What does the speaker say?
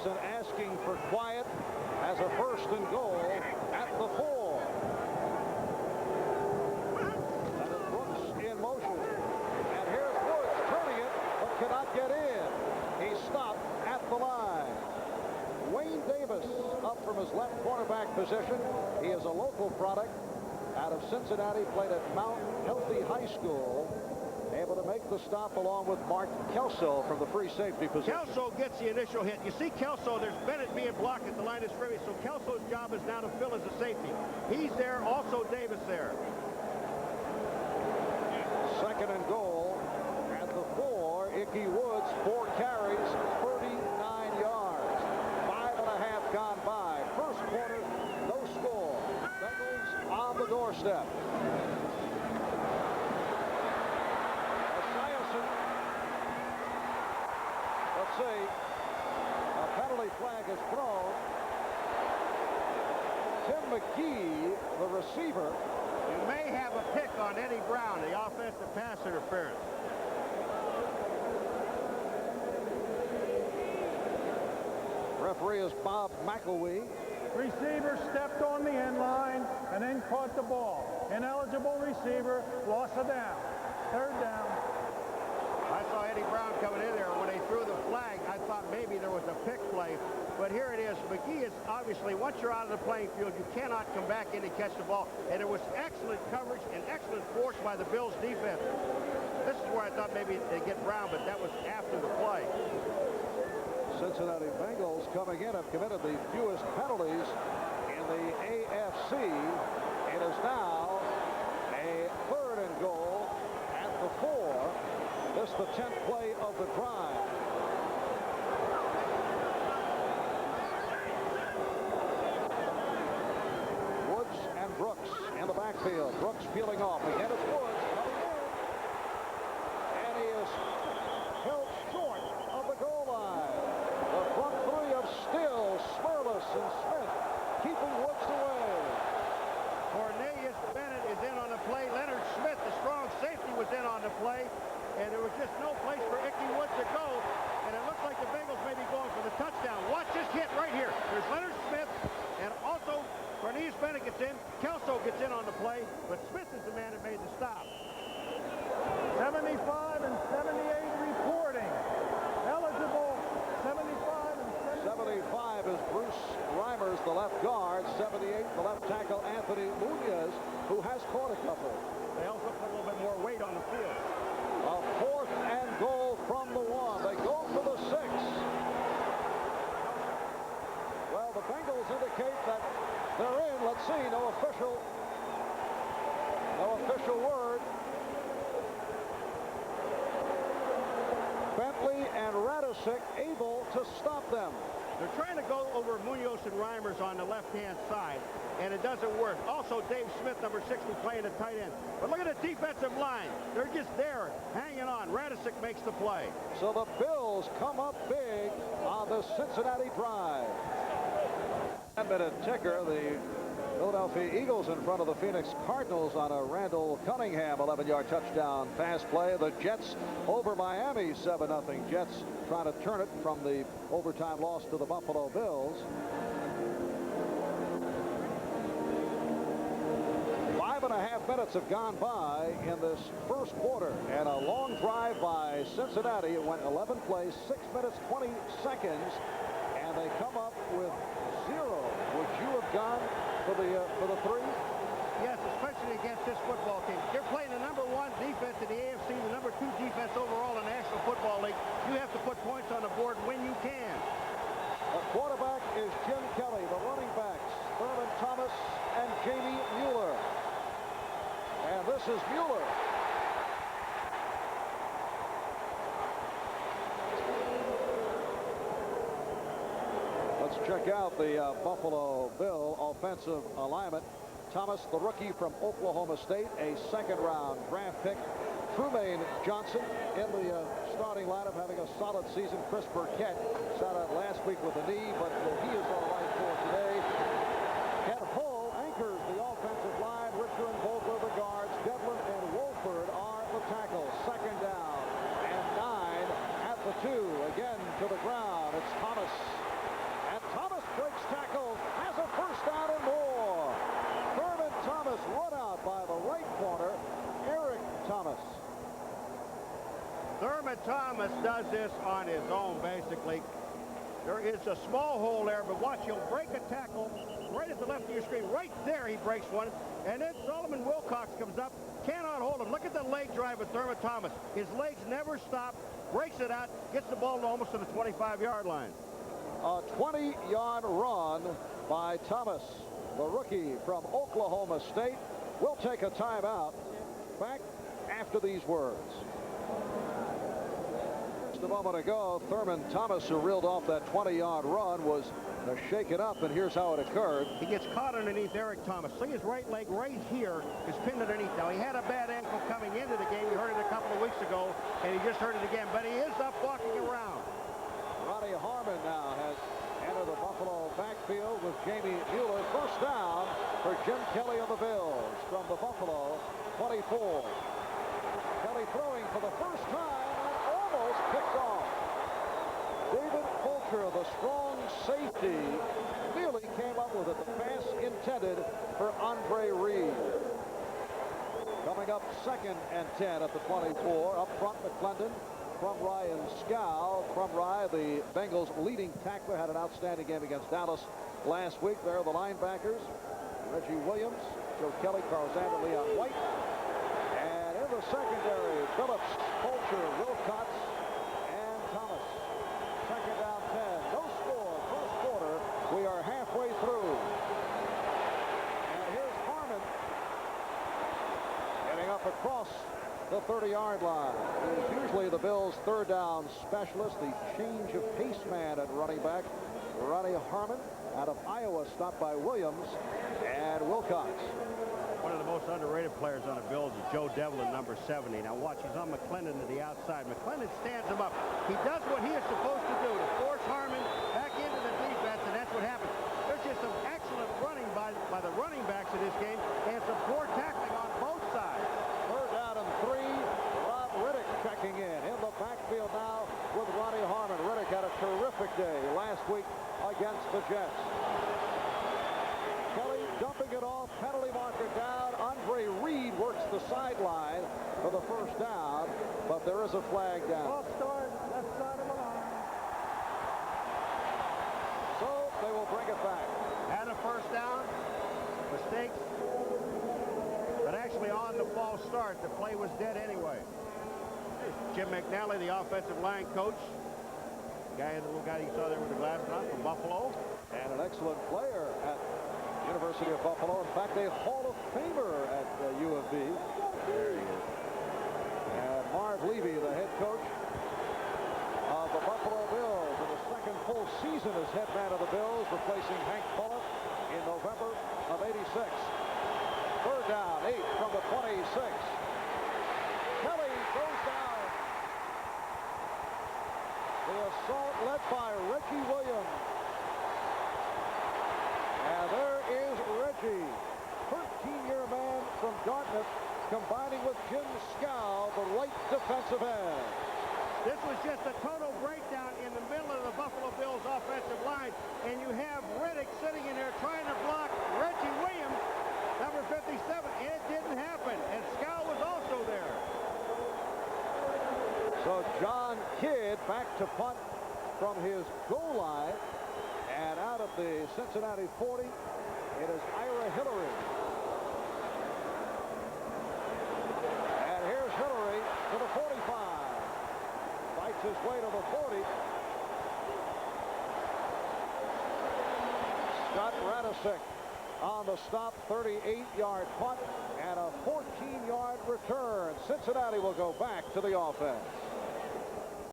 Jamison asking for quiet as a 1st and goal at the 4. That is Brooks in motion. And here's Woods turning it, but cannot get in. He stopped at the line. Wayne Davis up from his left cornerback position. He is a local product out of Cincinnati, played at Mount Healthy High School. Able to make the stop along with Mark Kelso from the free safety position. Kelso gets the initial hit. You see Kelso, there's Bennett being blocked at the line of scrimmage, so Kelso's job is now to fill as a safety. He's there, also Davis there. 2nd and goal at the 4. Ickey Woods, 4 carries, 39 yards. 5.5 gone by. 1st quarter, no score. Bengals on the doorstep. Let's see. A penalty flag is thrown. Tim McGee, the receiver. You may have a pick on Eddie Brown, the offensive pass interference. Referee is Bob McElwee. Receiver stepped on the end line and then caught the ball. Ineligible receiver, loss of down. 3rd down. I saw Eddie Brown coming in there. When they threw the flag, I thought maybe there was a pick play. But here it is. McGee is obviously, once you're out of the playing field, you cannot come back in and catch the ball. And it was excellent coverage and excellent force by the Bills defense. This is where I thought maybe they'd get Brown, but that was after the play. Cincinnati Bengals coming in have committed the fewest penalties in the AFC. It is now a 3rd and goal at the 4. This is the 10th play of the drive. Woods and Brooks in the backfield. Brooks peeling off. Again it's Woods coming in. And he is held short of the goal line. The front 3 of Still, Smirlis, and Smith keeping Woods away. Cornelius Bennett is in on the play. Leonard Smith, the strong safety, was in on the play. And there was just no place for Ickey Woods to go. And it looks like the Bengals may be going for the touchdown. Watch this hit right here. There's Leonard Smith, and also Cornelius Bennett gets in. Kelso gets in on the play, but Smith is the man that made the stop. 75 and 78 reporting. Eligible 75 and 75 is Bruce Reimers, the left guard. 78, the left tackle, Anthony Munoz, who has caught a couple. They also put a little bit more weight on the field. A 4th and goal from the 1. They go for the 6. Well, the Bengals indicate that they're in. Let's see. No official word. Bentley and Radisic able to stop them. They're trying to go over Munoz and Reimers on the left-hand side, and it doesn't work. Also, Dave Smith, number 60, playing the tight end. But look at the defensive line. They're just there, hanging on. Radisic makes the play. So the Bills come up big on the Cincinnati drive. 10-minute ticker. The Philadelphia Eagles in front of the Phoenix Cardinals on a Randall Cunningham 11-yard touchdown pass play. The Jets over Miami 7-0. Jets trying to turn it from the overtime loss to the Buffalo Bills. 5.5 minutes have gone by in this 1st quarter, and a long drive by Cincinnati. It went 11 plays, 6 minutes 20 seconds, and they come up with 0. Would you have gone for the 3? Yes, especially against this football team. You're playing the number 1 defense in the AFC, the number 2 defense overall in the National Football League. You have to put points on the board when you can. The quarterback is Jim Kelly. The running backs, Thurman Thomas and Jamie Mueller. And this is Mueller. Let's check out the Buffalo Bill offensive alignment. Thomas, the rookie from Oklahoma State, a 2nd-round draft pick. Trumaine Johnson in the starting lineup, having a solid season. Chris Burkett sat out last week with a knee, but he is all right for today. Ken Hull anchors the offensive line. Richter and Vogler the guards. Devlin and Wolford are the tackles. 2nd down and 9 at the 2. Again to the ground. It's Thomas does this on his own, basically. There is a small hole there, but watch, he'll break a tackle right at the left of your screen. Right there, he breaks one. And then Solomon Wilcox comes up, cannot hold him. Look at the leg drive of Thurman Thomas. His legs never stop, breaks it out, gets the ball almost to the 25-yard line. A 20-yard run by Thomas, the rookie from Oklahoma State. We'll take a timeout. Back after these words. Just a moment ago, Thurman Thomas, who reeled off that 20-yard run, was shaken up, and here's how it occurred. He gets caught underneath Eric Thomas. See, his right leg right here is pinned underneath. Now, he had a bad ankle coming into the game. You heard it a couple of weeks ago, and he just heard it again. But he is up walking around. Ronnie Harmon now has entered the Buffalo backfield with Jamie Mueller. First down for Jim Kelly of the Bills from the Buffalo 24. Kelly throwing for the first time and almost picked off. David Fulcher, the strong safety, nearly came up with it. The pass intended for Andre Reed. Coming up 2nd and 10 at the 24. Up front, McClendon from Ryan Scow. From Rye, the Bengals' leading tackler, had an outstanding game against Dallas last week. There are the linebackers, Reggie Williams, Joe Kelly, Carl Zander, Leon White. And in the secondary, Phillips, Fulcher, Wilcox, and Thomas. 2nd down 10. No score. First quarter. We are halfway through. And here's Harmon getting up across the 30-yard line. He's usually the Bills' third down specialist, the change of pace man at running back. Ronnie Harmon out of Iowa, stopped by Williams and Wilcox. One of the most underrated players on the Bills is Joe Devlin, number 70. Now watch, he's on McClendon to the outside. McClendon stands him up. He does what he is supposed to do, to force Harmon back into the defense, and that's what happens. There's just some excellent running by the running backs in this game, and some poor tackling on both sides. 3rd down and 3. Rob Riddick checking in the backfield now with Ronnie Harmon. Riddick had a terrific day last week against the Jets. Kelly dumping it off, penalty marker down. Andre Reed works the sideline for the first down, but there is a flag down. Off start, left side of the line. So they will bring it back. Had a first down, mistakes, but actually on the false start, the play was dead anyway. Jim McNally, the offensive line coach. The little guy you saw there with the glasses on from Buffalo. And an excellent player at University of Buffalo. In fact, a Hall of Famer at U of B. There he is. And Marv Levy, the head coach of the Buffalo Bills, in the 2nd full season as head man of the Bills, replacing Hank Bullock in November of '86. 3rd down, 8 from the 26. Kelly goes down. The assault led by Reggie Williams. And there is Reggie, 13-year man from Dartmouth, combining with Jim Scow, the right defensive end. This was just a total breakdown in the middle of the Buffalo Bills offensive line, and you have Riddick sitting in there trying to block Reggie Williams, number 57, and it didn't happen, and Scow was also there. So John Kidd back to punt from his goal line, and out of the Cincinnati 40, it is Ira Hillary. And here's Hillary to the 45. Fights his way to the 40. Scott Radisick on the stop, 38-yard punt and a 14-yard return. Cincinnati will go back to the offense.